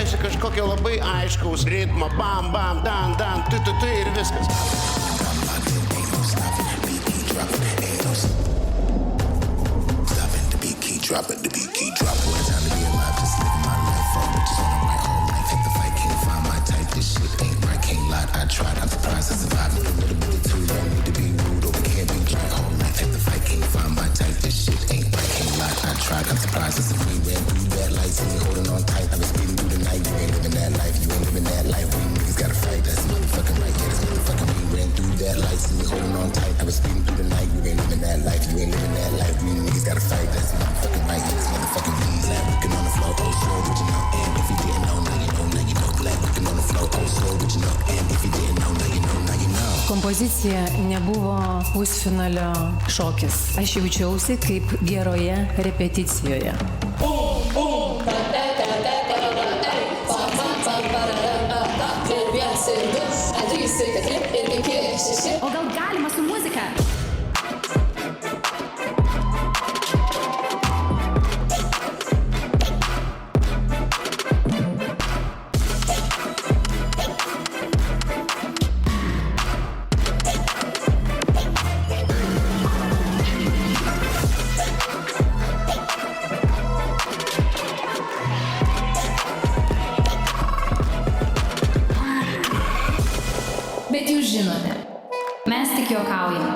norisi kažkokio labai aiškaus ritmo, bam, bam, dan, dan, tu ir viskas. Dropping the beat, keep dropping. What a time to be alive, just living my life. Fuck bitches on my whole life. Hit the fight, can't find my type. This shit ain't right, can't lie. I tried, I'm surprised I survived. A little bit too long, need to be rude, or we can't be dry. Whole life, hit the fight, can't find my type. This shit ain't right, can't lie. I tried, I'm surprised I survived. We ran through that lights and we holding on tight. I was speeding through the night, you ain't living that life. You ain't living that life. We niggas gotta fight, that's motherfucking right. Yeah, that's motherfucking we ran through that lights and we holding on tight. I was speeding through the night, you ain't living that life. You ain't living that life. We niggas gotta fight, that's motherfucking right. Yeah, that's motherfucking we. Black looking on the floor, oh slow, but you know. And if you didn't know, now you know, now you know. Black looking on the floor, oh slow, but you know. And if you didn't know, now you know, now you know. Kompozicija nebuvo pusfinalio šokis. Aš jaučiausi kaip geroje repeticijoje. O gal galima su muzika? Bet jūs žinote, mes tik juokaujame.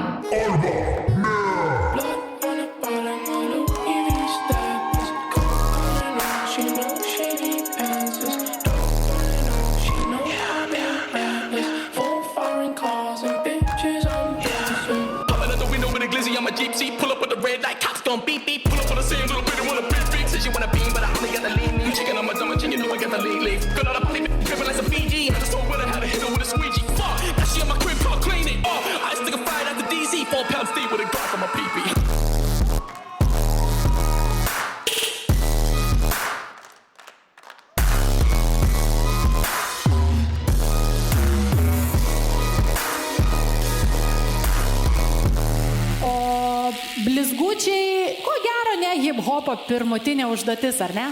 I'm a Jeep seat, pull up with the red light, cops gon' beep beep. Pull up on the scene, little bit, wanna beep beep. Says you wanna beam, but I only got the lean. Chicken on my dumb chin, you know I got the lean. Girl, I play me, drippin' like some Fiji. I just told what I had to hit her with a squeegee. Fuck, that shit in my crib, come clean it. I stick a fight at the DC, 4 pounds deep with a guard from my pee-pee. Blizgučiai, ko gero, ne hip-hopo pirmutinė užduotis, ar ne?